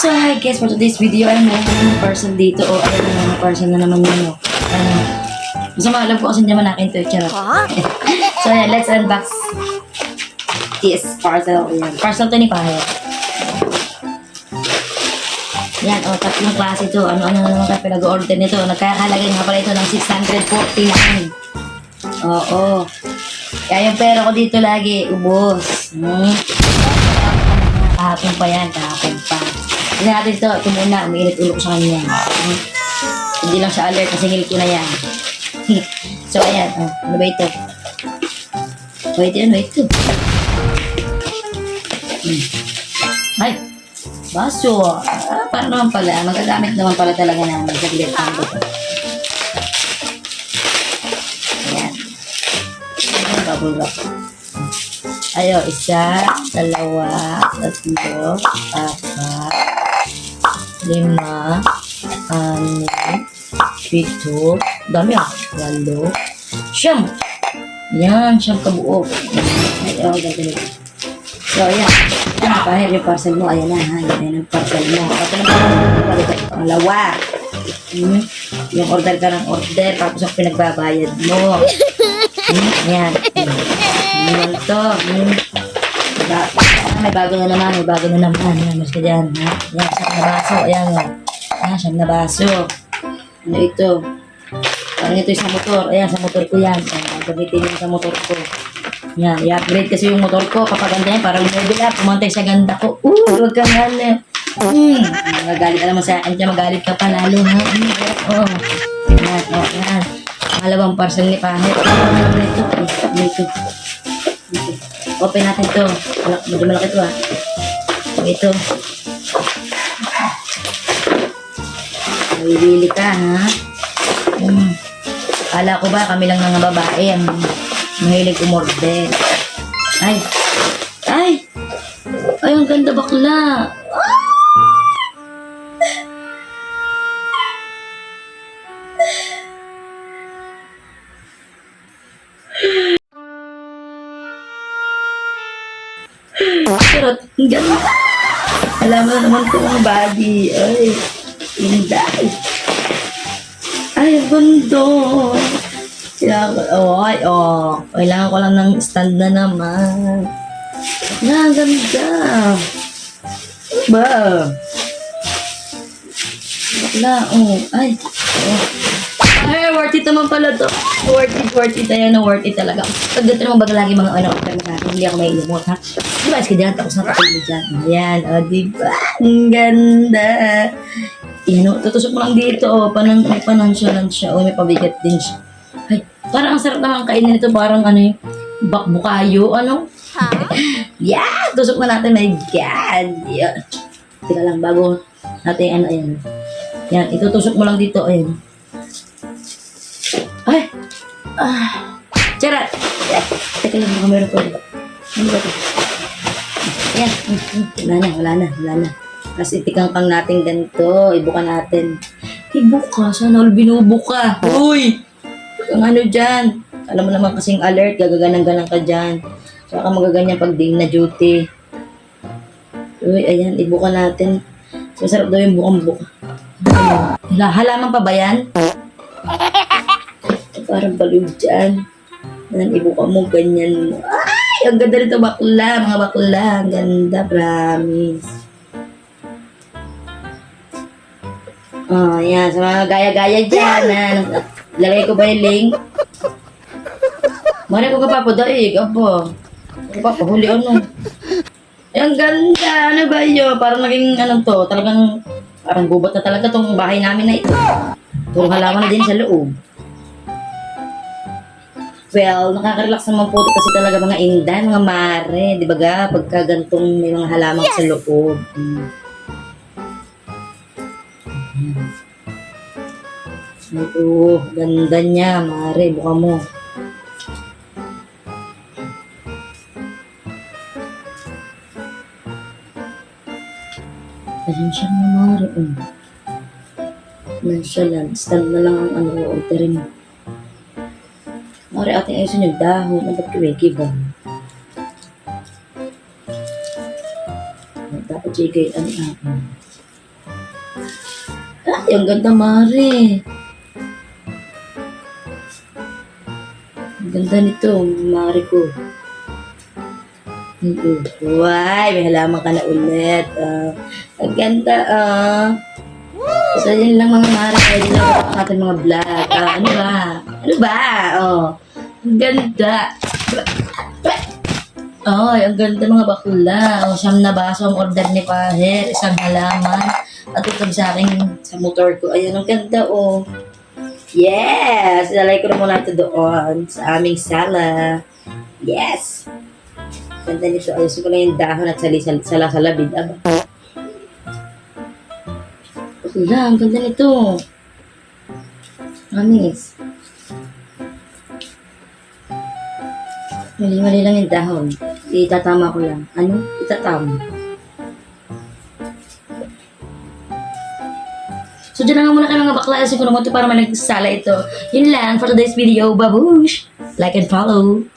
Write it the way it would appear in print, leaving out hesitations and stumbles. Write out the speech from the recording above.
So, hi guys, for today's video, ay meron na naman parcel dito. O, ayun na naman parcel na naman yun. Gusto maalam ko kasi naman akin ito. Charot. So, ayan, let's unbox this parcel. Ayan. Parcel to ni Pahel. Yan, o, tatlong klase ito. Ano naman kayo pinag-order nito. Nagkakalagay nga pala ito ng 649. Oo. Kaya yung pera ko dito lagi, ubos. Kahapon pa yan, kahapon pa. Tignan natin ito muna, umiinit ulo ko sa kanya. Hindi lang siya alert, kasi ngilit ko na yan. So, ayan, ano ba ito? Wait ito. Ay, baso. Paano naman pala? Magagamit naman pala talaga namin. Saglit lang ito. Ayan. Bubble wrap. Ayo, isa, dalawa, tatlo, apat, lima, anim, pito, dami walo, siyam. Yan, siyam kabuo. Ayo, ganito. So, ayan. Pahir yung parcel mo. Ayan na, ha. Ayan ang parcel mo. Ito naman ang pangalawa. Yung order ka ng order, tapos ang pinagbabayad mo. Ayan. Ayan to. May bago na naman. Ayan, mas ka dyan. Ha? Ayan, siyam na baso. Ayan. Ayan, siyam na baso. Ano ito? Parang ito yung sa motor. Ayan, sa motor ko yan. Ayan, gamitin yung sa motor ko. Yan, i-upgrade kasi yung motor ko. Papaganda yan, para level up. Pumantay sa ganda ko. Huwag kang ano. Magalit ka naman sa akin. Magalit ka pa lalo, ha? Yan. Malawang parcel ni Pahit. Dito. Open natin ito. Medyo malaki ito, ha? Ito. Bibili ka, ha? Kala ko ba kami lang ng babae ang mahilig umorder. Ay, ang ganda bakla. Charot, ang ganda. Alam mo naman ito ang body. Ay, inday. Ay, ang ganda. Kailangan ko lang ng stand na naman. Ang ganda. Ba? Bakla, Ay, worth it naman pala to. Worth it. Ayan, worth it talaga. Pag dito naman baga lagi mga order mo sa akin, hindi ako may ilimot, ha? Diba, iska dyan, tapos na patulog dyan. Ayan, diba? Ang ganda. Yan, tutusok mo lang dito, may panonchalant siya, may pabigat din siya. Ay, parang ang sarap naman kainin nito, parang bakbukayo, Yeah, tusok na natin, my God. Yeah. Teka lang, bago natin, ayan. Yan, itutusok mo lang dito, ayan. Ay! Charot! Teka lang, baka meron ko. Ano ba ito? Ayan, wala na. Kasi itikang natin ganito, ibuka natin. Ibuka, sana all binubuka. Uy! Ang dyan. Alam mo naman kasing alert, gagaganang-ganang ka dyan. Saka magaganyan pag di na duty. Uy, ayan, ibuka natin. Masarap daw yung bukang-buka. Halaman pa ba yan? Parang balog dyan. Ayan, ibuka mo, ganyan mo. Ay, ang ganda nito bakla, mga bakla. Ang ganda, promise. Ayan, sa mga gaya-gaya dyan. Lagay ko ba yung link? Mara ko ka papodaig, apo. Papahuli Ang ganda, ano ba yun? Parang naging talagang parang gubat na talaga tong bahay namin na ito. Puro halaman na din sa loob. Well, nakaka-relax naman po ito kasi talaga mga inday, mga mare. Di ba ga? Pagka gantong may mga halaman sa loob. Ito, ganda niya, mare. Buka mo. Ayan siya mga mare. Nonchalant. Stand na lang ang orderin mo. Mare, ating ayusin yung dahon. Ang ba't kiwiki ba? Dapat jigay ang Ay, ang ganda, Mare. Ang ganda nito, Mare ko. Why, may halaman ka na ulit. Ang ganda, So, yun lang mga Mare. Pwede lang sa ating mga vlog. Ano ba? Ano ba? Ang ganda. Ay, ang ganda mga bakla. Siyam na baso ang order ni Paher. Isang halaman. At ito sa akin, sa motor ko. Ayun, ang ganda, Yes! Ilalay ko na muna ito doon sa aming sala. Yes! Ganda nito. Ayusin ko lang yung dahon at sala-salabid. Bakla, ang ganda nito. Amis. Mali-mali lang yung dahon. Itatama ko lang. Ano? Itatama. So, dyan na nga muna kayo mga bakla. Kasi kung naman ito para man nagsala ito. Yun lang for today's video. Babush! Like and follow.